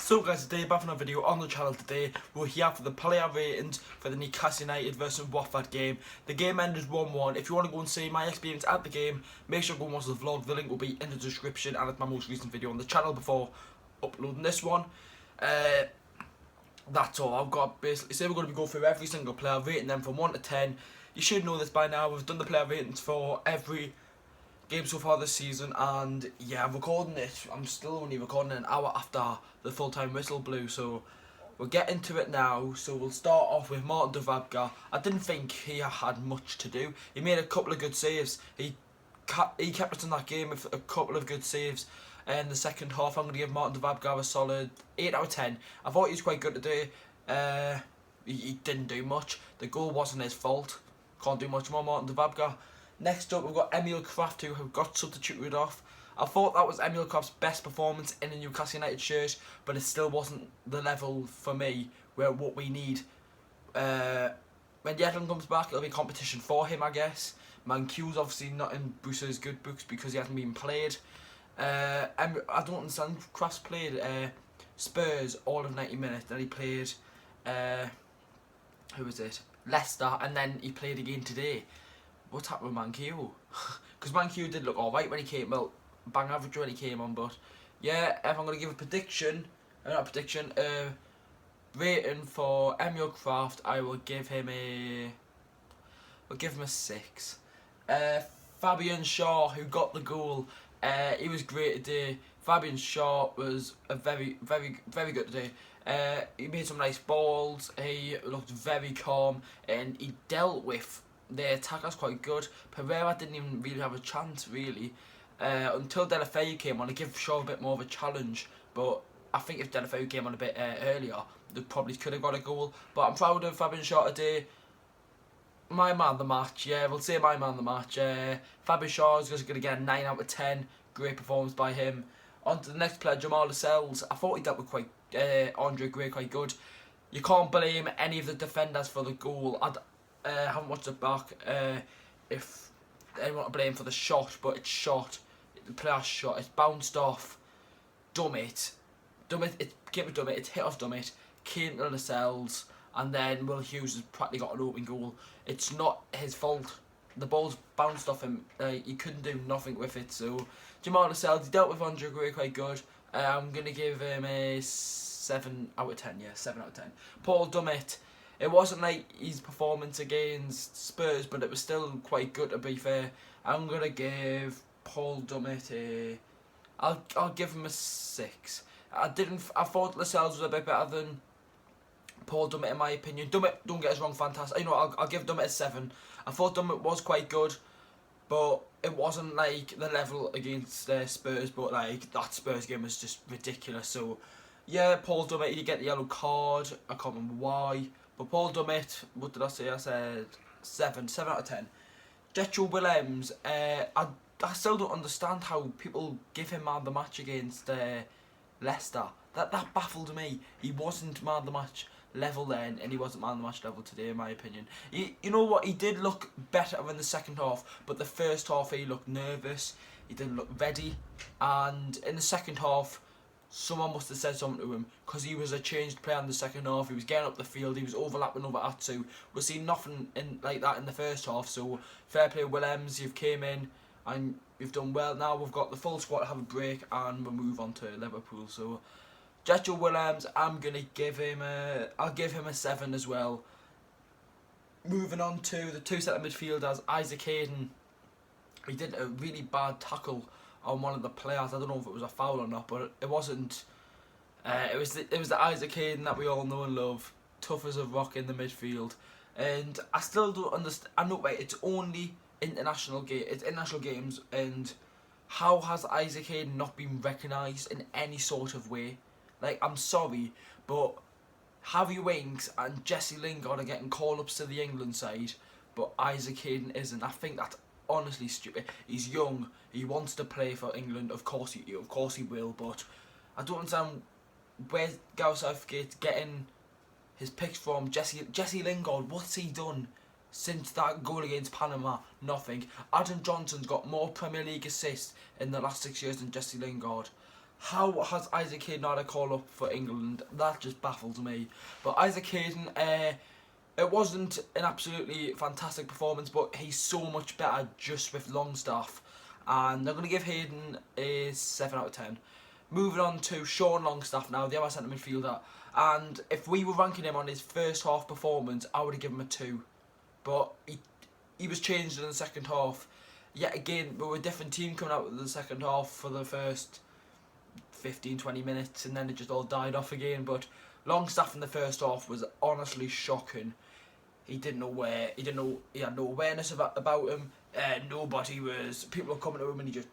So guys, today back for another video on the channel. Today we're here for the player ratings for the Newcastle United versus Watford game. The game ended 1-1. If you want to go and see my experience at the game, make sure to go and watch the vlog. The link will be in the description, and it's my most recent video on the channel before uploading this one. That's all I've got. Basically, so we're going to go through every single player, rating them from 1 to 10. You should know this by now. We've done the player ratings for every game so far this season, and yeah, I'm recording it. I'm still only recording an hour after the full-time whistle blew, so we'll get into it now. So we'll start off with Martin Dubravka. I didn't think he had much to do. He made a couple of good saves. He kept us in that game with a couple of good saves. In the second half, I'm going to give Martin Dubravka a solid 8 out of 10. I thought he was quite good today. He didn't do much. The goal wasn't his fault. Can't do much more, Martin Dubravka. Next up, we've got Emil Kraft, who got substituted off. I thought that was Emil Kraft's best performance in a Newcastle United shirt, but it still wasn't the level for me where what we need. When Yedlin comes back, it'll be competition for him, I guess. Manquillo's obviously not in Bruce's good books because he hasn't been played. I don't understand. Kraft's played Spurs all of 90 minutes, then he played who was it? Leicester, and then he played again today. What's happened with Manquillo? Because Manquillo did look alright when he came, well, bang average when he came on, but yeah, if I'm going to give a prediction, rating for Emil Kraft, I will give him a 6. Fabian Shaw, who got the goal, he was great today. Fabian Shaw was a very good today. He made some nice balls, he looked very calm, and he dealt with the attackers quite good. Pereira didn't even really have a chance, really. Until Delafeu came on, I give Shaw a bit more of a challenge, but I think if Delafeu came on a bit earlier, they probably could have got a goal. But I'm proud of Fabian Shaw today. My man of the match, yeah, we'll say my man of the match. Fabian Shaw is just going to get a 9 out of 10. Great performance by him. On to the next player, Jamal Lascelles. I thought he dealt with Andre Gray quite good. You can't blame any of the defenders for the goal. I haven't watched it back. If anyone to blame for the shot, but it's shot. The player's shot. It's bounced off. Dummett. It came with Dummett. It's hit off Dummett. Came to Lascelles, and then Will Hughes has practically got an open goal. It's not his fault. The ball's bounced off him. He couldn't do nothing with it. So Jamal Lascelles, he dealt with Andre Gray quite good. I'm gonna give him a 7 out of 10. Yeah, 7 out of 10. Paul Dummett. It wasn't like his performance against Spurs, but it was still quite good, to be fair. I'm gonna give Paul Dummett I'll give him a 6. I thought Lascelles was a bit better than Paul Dummett in my opinion. Dummett, don't get us wrong, fantastic. You know, I'll give Dummett a 7. I thought Dummett was quite good, but it wasn't like the level against Spurs. But like that Spurs game was just ridiculous. So yeah, Paul Dummett, he did get the yellow card. I can't remember why. But Paul Dummett, what did I say? I said 7 out of 10. Jetro Willems, I still don't understand how people give him man of the match against Leicester. That baffled me. He wasn't man of the match level then, and he wasn't man of the match level today, in my opinion. You know what? He did look better in the second half, but the first half he looked nervous. He didn't look ready, and in the second half, someone must have said something to him because he was a changed player in the second half. He was getting up the field. He was overlapping over Atsu. We've seen nothing like that in the first half. So fair play, Willems. You've came in and you've done well. Now we've got the full squad to have a break and we'll move on to Liverpool. So Jetro Willems, I'm gonna give him I'll give him a 7 as well. Moving on to the two centre midfielders, Isaac Hayden. He did a really bad tackle on one of the players. I don't know if it was a foul or not, but it wasn't. It was the Isaac Hayden that we all know and love, tough as a rock in the midfield. And I still don't understand. I know, wait, it's only international games, and how has Isaac Hayden not been recognised in any sort of way? Like, I'm sorry, but Harry Winks and Jesse Lingard are getting call-ups to the England side, but Isaac Hayden isn't. I think that's honestly stupid. He's young. He wants to play for England. Of course he will. But I don't understand where Gareth Southgate's getting his picks from. Jesse Lingard. What's he done since that goal against Panama? Nothing. Adam Johnson's got more Premier League assists in the last 6 years than Jesse Lingard. how has Isaac Hayden not a call up for England? That just baffles me. But Isaac Hayden, it wasn't an absolutely fantastic performance, but he's so much better just with Longstaff. And they're going to give Hayden a 7 out of 10. Moving on to Sean Longstaff now, the other centre midfielder. And if we were ranking him on his first half performance, I would have given him a 2. But he was changed in the second half. Yet again, we were a different team coming out with the second half for the first 15-20 minutes, and then it just all died off again. But Longstaff in the first half was honestly shocking. He didn't know where, he had no awareness about him. People were coming to him and he just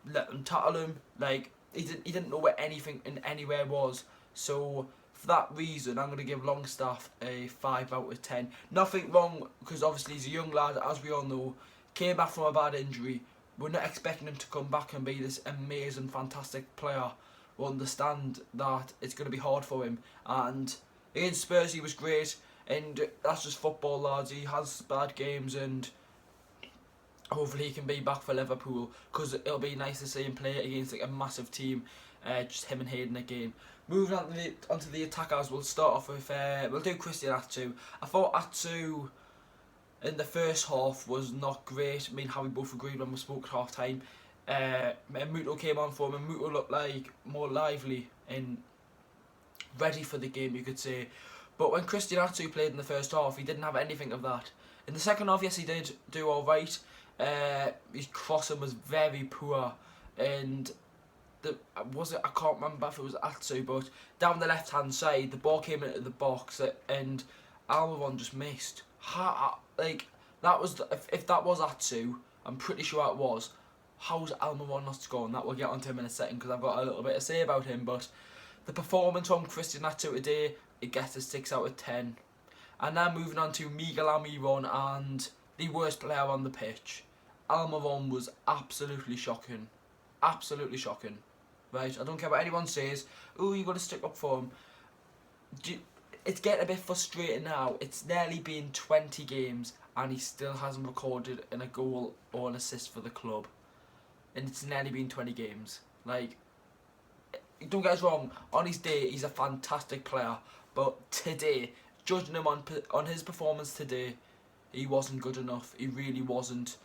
let them tackle him. Like, he didn't know where anything in anywhere was. So for that reason, I'm going to give Longstaff a 5 out of 10. Nothing wrong, because obviously he's a young lad, as we all know. Came back from a bad injury. We're not expecting him to come back and be this amazing, fantastic player. We understand that it's going to be hard for him. And against Spurs, he was great. And that's just football, lads. He has bad games, and hopefully he can be back for Liverpool, because it'll be nice to see him play against like a massive team. Just him and Hayden again. Moving on onto the attackers, we'll start off with we'll do Christian Atsu. I thought Atsu in the first half was not great. Me and Harry both agreed when we spoke at half time. Muto came on for him, and Muto looked like more lively and ready for the game, you could say. But when Christian Atsu played in the first half, he didn't have anything of that. In the second half, yes, he did do all right. His crossing was very poor, and I can't remember if it was Atsu, but down the left hand side, the ball came into the box, and Almiron just missed. If that was Atsu, I'm pretty sure it was. How's Almiron not scoring? That we'll get onto him in a second, because I've got a little bit to say about him. But the performance from Christian Atsu today, it gets a 6 out of 10. And now moving on to Miguel Almiron, and the worst player on the pitch. Almiron was absolutely shocking. Absolutely shocking. Right, I don't care what anyone says. Oh, you got to stick up for him. It's getting a bit frustrating now. It's nearly been 20 games and he still hasn't recorded a goal or an assist for the club. And it's nearly been 20 games. Like, don't get us wrong, on his day he's a fantastic player, but today, judging him on his performance today, he wasn't good enough. He really wasn't.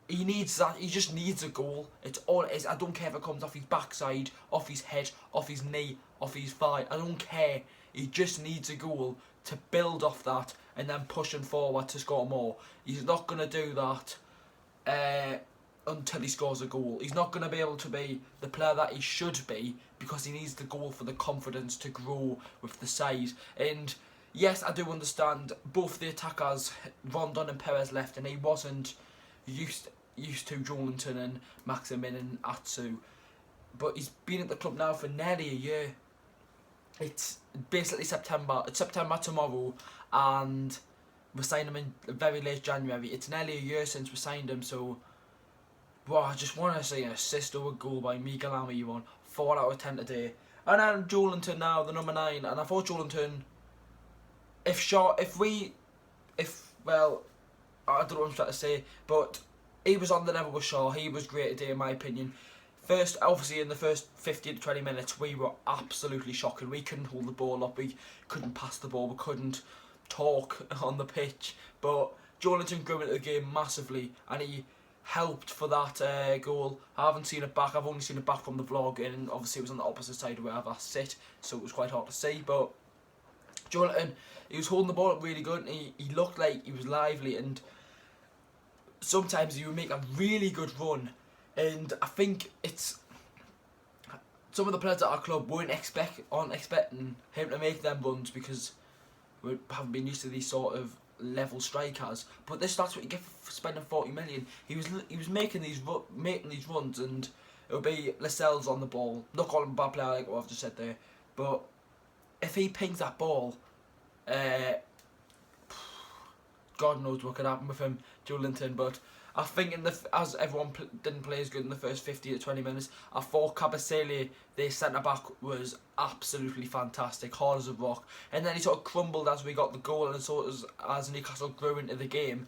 He needs that. He just needs a goal. It's all it is. I don't care if it comes off his backside, off his head, off his knee, off his thigh. I don't care. He just needs a goal to build off that and then push him forward to score more. He's not going to do that until he scores a goal. He's not going to be able to be the player that he should be, because he needs the goal for the confidence to grow with the side. And yes, I do understand both the attackers, Rondon and Perez, left, and he wasn't used to Joelinton and Maximin and Atsu. But he's been at the club now for nearly a year. It's basically September. It's September tomorrow, and we signed him in very late January. It's nearly a year since we signed him, so well, I just want to see an assist or a goal by Miguel Almiron. 4 out of 10 today. And then Joelinton now, the number 9. And I thought Joelinton, I don't know what I'm trying to say, but he was on the level with Shaw. He was great today, in my opinion. Obviously, in the first 15 to 20 minutes, we were absolutely shocking. We couldn't hold the ball up. We couldn't pass the ball. We couldn't talk on the pitch. But Joelinton grew into the game massively, and he helped for that goal. I haven't seen it back. I've only seen it back from the vlog, and obviously it was on the opposite side of where I sit, so it was quite hard to see. But Joelinton, he was holding the ball up really good, and he looked like he was lively, and sometimes he would make a really good run. And I think it's some of the players at our club aren't expecting him to make them runs, because we haven't been used to these sort of level strikers. But that's what you get for spending 40 million. He was making these runs, and it would be Lascelles on the ball. Not calling him a bad player like what I've just said there, but if he pings that ball, God knows what could happen with him, Joelinton. But I think as everyone didn't play as good in the first 50 to 20 minutes, I thought Kabasele, their centre-back, was absolutely fantastic, hard as a rock. And then he sort of crumbled as we got the goal, and sort of as Newcastle grew into the game.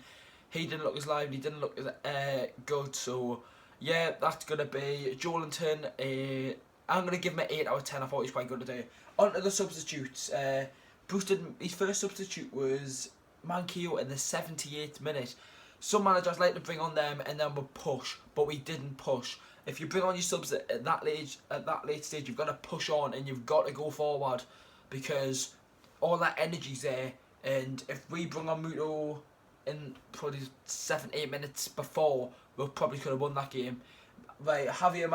He didn't look as lively, didn't look as good. So yeah, that's going to be Joelinton a I'm going to give him an 8 out of 10. I thought he was quite good today. On to the substitutes. Bruce didn't. His first substitute was Manquillo in the 78th minute. Some managers like to bring on them and then we'll push, but we didn't push. If you bring on your subs at that late stage, you've got to push on and you've got to go forward, because all that energy's there. And if we bring on Muto in probably 7-8 minutes before, we probably could have won that game. Right, Javier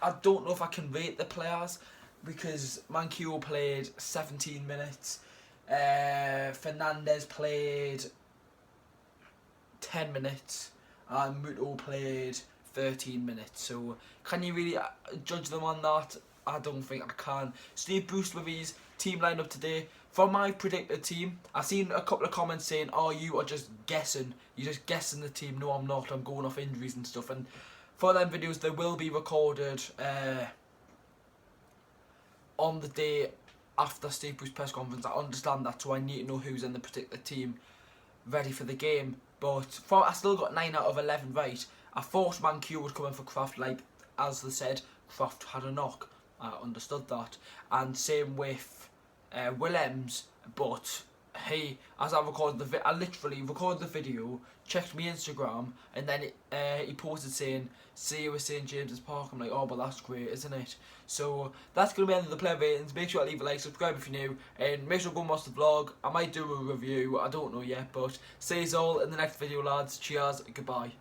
I don't know if I can rate the players, because Manquillo played 17 minutes. Fernandez played 10 minutes and Muto played 13 minutes. So can you really judge them on that? I don't think I can. Steve Bruce with his team lineup today. For my predicted team, I've seen a couple of comments saying, "Oh, you are just guessing. You're just guessing the team." No, I'm not. I'm going off injuries and stuff. And for them videos, they will be recorded on the day after Steve Bruce press conference. I understand that, so I need to know who's in the particular team ready for the game. But I still got 9 out of 11 right. I thought Manquillo would come in for Kraft, like as they said, Kraft had a knock. I understood that. And same with Willems, but he, as I recorded I literally recorded the video, checked my Instagram, and then he posted saying, "See you at St James's Park." I'm like, oh, well, that's great, isn't it? So that's going to be the end of the player ratings. Make sure to leave a like, subscribe if you're new, and make sure to go and watch the vlog. I might do a review, I don't know yet, but see you all in the next video, lads. Cheers, goodbye.